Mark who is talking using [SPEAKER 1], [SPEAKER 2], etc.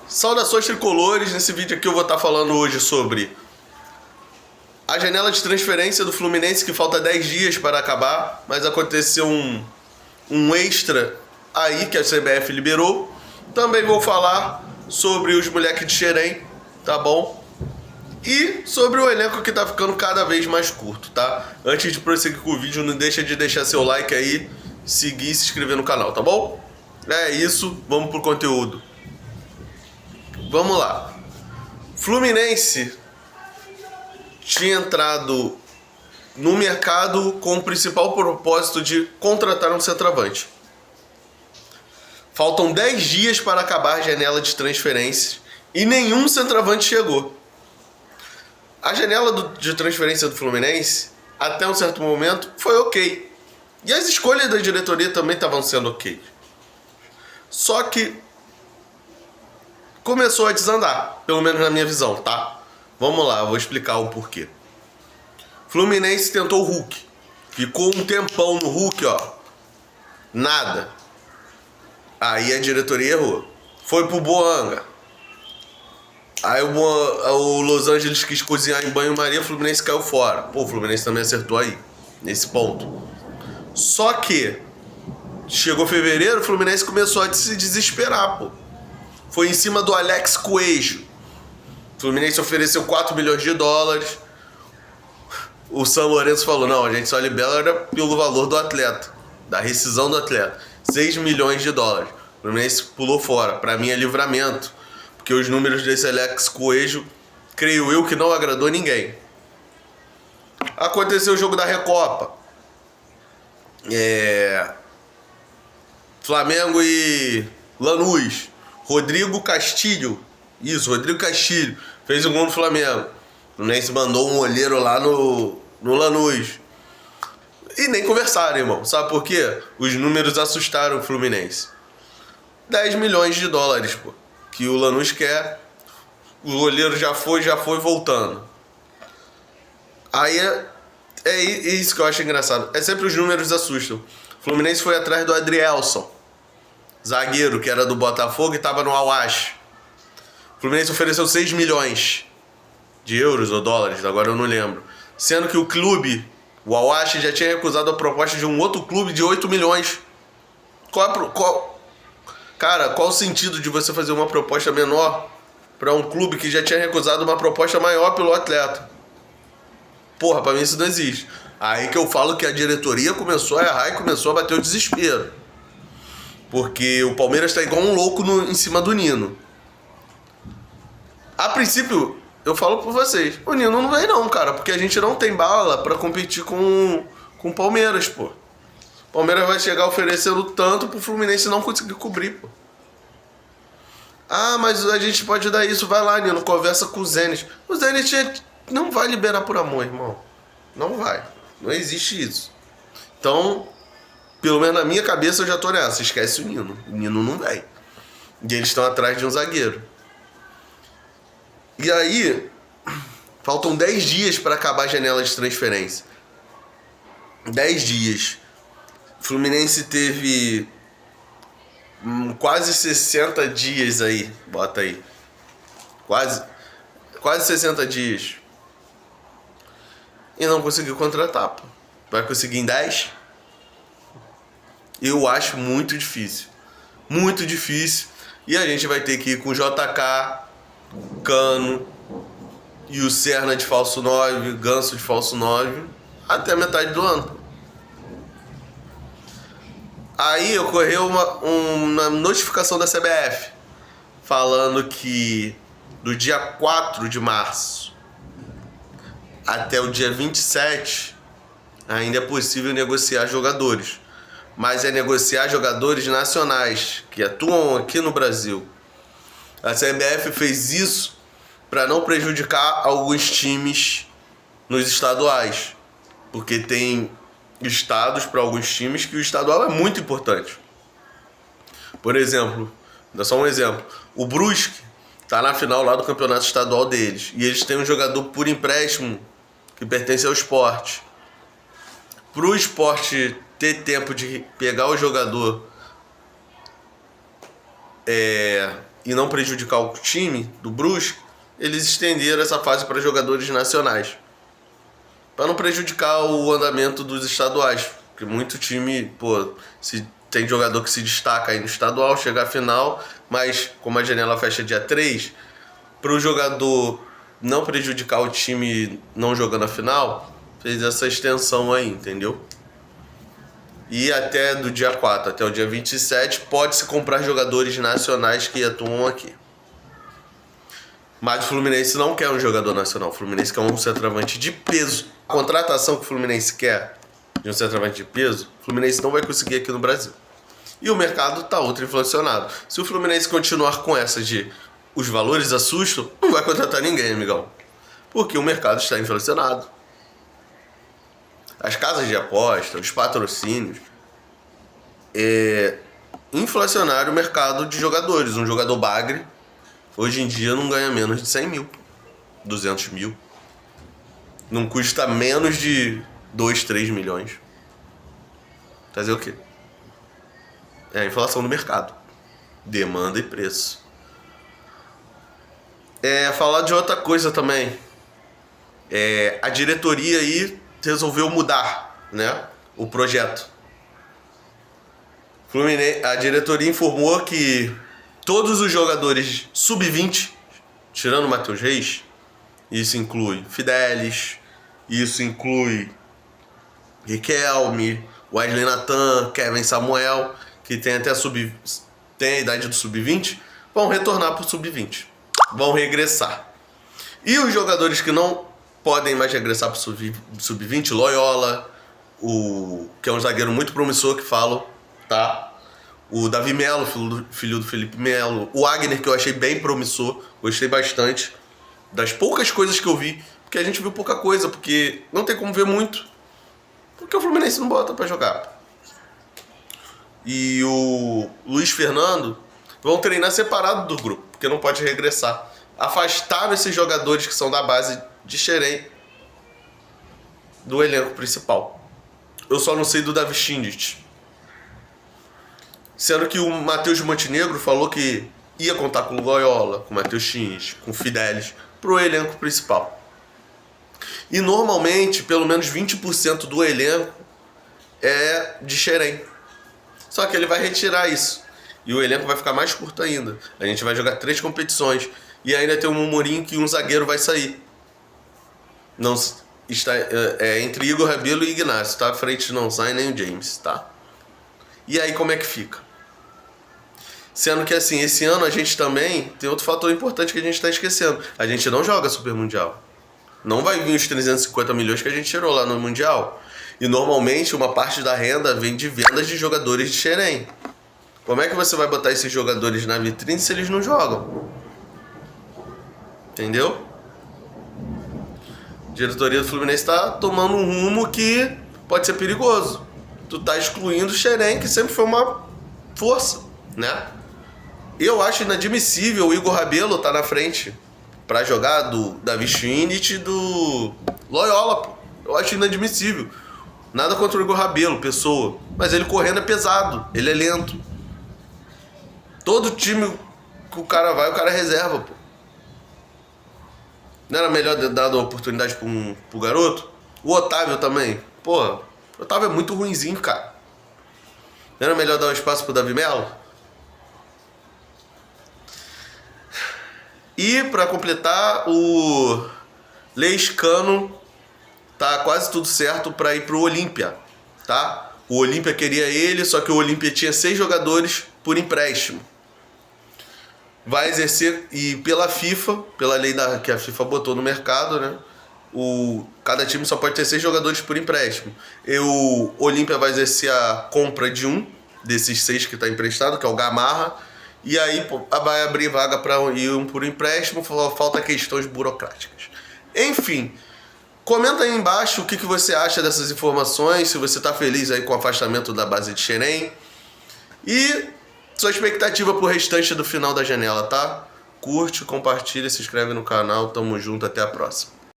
[SPEAKER 1] Saudações tricolores, nesse vídeo aqui eu vou estar falando hoje sobre a janela de transferência do Fluminense, que falta 10 dias para acabar, mas aconteceu um extra aí que a CBF liberou. Também vou falar sobre os moleques de Xerém, tá bom? E sobre o elenco que tá ficando cada vez mais curto, tá? Antes de prosseguir com o vídeo, não deixa de deixar seu like aí, seguir e se inscrever no canal, tá bom? É isso, vamos pro conteúdo. Vamos lá. Fluminense tinha entrado no mercado com o principal propósito de contratar um centroavante. Faltam 10 dias para acabar a janela de transferências e nenhum centroavante chegou. A janela de transferência do Fluminense, até um certo momento, foi ok. E as escolhas da diretoria também estavam sendo ok. Só que começou a desandar, pelo menos na minha visão, tá? Vamos lá, eu vou explicar o porquê. Fluminense tentou o Hulk. Ficou um tempão no Hulk, ó. Nada. Aí a diretoria errou. Foi pro Boanga. Aí o Los Angeles quis cozinhar em banho-maria, o Fluminense caiu fora. Pô, o Fluminense também acertou aí, nesse ponto. Só que chegou fevereiro, o Fluminense começou a se desesperar, pô. Foi em cima do Alex Coelho. O Fluminense ofereceu 4 milhões de dólares. O São Lourenço falou, não, a gente só libera pelo valor do atleta, da rescisão do atleta. 6 milhões de dólares. O Fluminense pulou fora. Pra mim é livramento. Porque os números desse Alex Coelho, creio eu que não agradou ninguém. Aconteceu o jogo da Recopa. Flamengo e Lanús. Rodrigo Castilho. Isso, Rodrigo Castilho. Fez um gol no Flamengo. O Fluminense mandou um olheiro lá no Lanús. E nem conversaram, irmão. Sabe por quê? Os números assustaram o Fluminense. 10 milhões de dólares, pô. Que o Lanús quer. O olheiro já foi voltando. Aí é isso que eu acho engraçado. É sempre os números assustam. O Fluminense foi atrás do Adrielson, zagueiro que era do Botafogo e tava no Al-Ahly. O Fluminense ofereceu 6 milhões de euros ou dólares, agora eu não lembro. Sendo que o clube, o Al-Ahly, já tinha recusado a proposta de um outro clube de 8 milhões. Cara, qual o sentido de você fazer uma proposta menor para um clube que já tinha recusado uma proposta maior pelo atleta? Porra, pra mim isso não existe. Aí que eu falo que a diretoria começou a errar e começou a bater o desespero. Porque o Palmeiras tá igual um louco em cima do Nino. A princípio, eu falo por vocês, o Nino não vem não, cara, porque a gente não tem bala pra competir com o Palmeiras, pô. O Palmeiras vai chegar oferecendo tanto pro Fluminense não conseguir cobrir, pô. Ah, mas a gente pode dar isso, vai lá, Nino, conversa com o Zenit. O Zenit não vai liberar por amor, irmão. Não vai. Não existe isso. Então, pelo menos na minha cabeça eu já tô nessa. Esquece o Nino. O Nino não vem. E eles estão atrás de um zagueiro. E aí, faltam 10 dias para acabar a janela de transferência. 10 dias. O Fluminense teve quase 60 dias aí. Bota aí. Quase 60 dias. E não conseguiu contratar, pô. Vai conseguir em 10? Eu acho muito difícil. Muito difícil. E a gente vai ter que ir com o JK, Cano e o Serna de falso 9, Ganso de falso 9, até a metade do ano. Aí ocorreu uma notificação da CBF falando que do dia 4 de março até o dia 27 ainda é possível negociar jogadores, mas é negociar jogadores nacionais que atuam aqui no Brasil. A CBF fez isso para não prejudicar alguns times nos estaduais, porque tem estados para alguns times que o estadual é muito importante. Por exemplo, dá só um exemplo, o Brusque tá na final lá do campeonato estadual deles e eles têm um jogador por empréstimo que pertence ao Sport. Pro Sport ter tempo de pegar o jogador e não prejudicar o time do Brusque, eles estenderam essa fase para jogadores nacionais. Para não prejudicar o andamento dos estaduais. Porque muito time, pô, se tem jogador que se destaca aí no estadual, chega à final, mas como a janela fecha dia 3, para o jogador não prejudicar o time não jogando a final, fez essa extensão aí, entendeu? E até do dia 4 até o dia 27 pode-se comprar jogadores nacionais que atuam aqui. Mas o Fluminense não quer um jogador nacional. O Fluminense quer um centroavante de peso. A contratação que o Fluminense quer de um centroavante de peso, o Fluminense não vai conseguir aqui no Brasil. E o mercado está ultra inflacionado. Se o Fluminense continuar com essa de os valores assustam, não vai contratar ninguém, amigão. Porque o mercado está inflacionado. As casas de aposta, os patrocínios, inflacionaram o mercado de jogadores. Um jogador bagre, hoje em dia, não ganha menos de 100 mil, 200 mil. Não custa menos de 2, 3 milhões. Fazer o quê? É a inflação do mercado. Demanda e preço. Falar de outra coisa também. A diretoria aí resolveu mudar, né, o projeto. A diretoria informou que todos os jogadores sub-20, tirando o Matheus Reis, isso inclui Fidelis, isso inclui Riquelme, Wesley Natan, Kevin Samuel, que tem até tem a idade do sub-20, vão retornar para o sub-20, vão regressar. E os jogadores que não podem mais regressar para o sub-20, Loyola, que é um zagueiro muito promissor que falam, tá? O Davi Melo, filho do Felipe Melo, o Agner, que eu achei bem promissor, gostei bastante das poucas coisas que eu vi, porque a gente viu pouca coisa, porque não tem como ver muito, porque o Fluminense não bota para jogar. E o Luiz Fernando vão treinar separado do grupo, porque não pode regressar. Afastaram esses jogadores que são da base de Xerém do elenco principal. Eu só não sei do Davi Schindit. Sendo que o Matheus Montenegro falou que ia contar com o Loyola, com o Matheus Schindit, com o Fidelis, pro elenco principal. E normalmente, pelo menos 20% do elenco é de Xerém. Só que ele vai retirar isso. E o elenco vai ficar mais curto ainda. A gente vai jogar 3 competições. E ainda tem um murmurinho que um zagueiro vai sair. Não está entre Igor Rabelo e Ignacio, tá? À frente não sai nem o James, tá? E aí como é que fica? Sendo que assim, esse ano a gente também tem outro fator importante que a gente está esquecendo. A gente não joga Super Mundial. Não vai vir os 350 milhões que a gente tirou lá no Mundial. E normalmente uma parte da renda vem de vendas de jogadores de Xerém. Como é que você vai botar esses jogadores na vitrine se eles não jogam? Entendeu? A diretoria do Fluminense está tomando um rumo que pode ser perigoso. Tu tá excluindo o Xerém, que sempre foi uma força, né? Eu acho inadmissível o Igor Rabelo tá na frente pra jogar do Davi Schindit e do Loyola, pô. Eu acho inadmissível. Nada contra o Igor Rabelo, pessoa. Mas ele correndo é pesado, ele é lento. Todo time que o cara vai, o cara reserva, pô. Não era melhor ter dado uma oportunidade pro garoto? O Otávio também. Porra, o Otávio é muito ruinzinho, cara. Não era melhor dar um espaço pro Davi Melo? E pra completar, o Leiscano tá quase tudo certo pra ir pro Olímpia, tá? O Olímpia queria ele, só que o Olímpia tinha 6 jogadores por empréstimo. Vai exercer, e pela FIFA, pela lei que a FIFA botou no mercado, né? Cada time só pode ter 6 jogadores por empréstimo. E o Olímpia vai exercer a compra de um desses 6 que está emprestado, que é o Gamarra. E aí vai abrir vaga para ir um por empréstimo, falta questões burocráticas. Enfim, comenta aí embaixo o que você acha dessas informações, se você está feliz aí com o afastamento da base de Xerém. E sua expectativa pro restante do final da janela, tá? Curte, compartilha, se inscreve no canal. Tamo junto, até a próxima.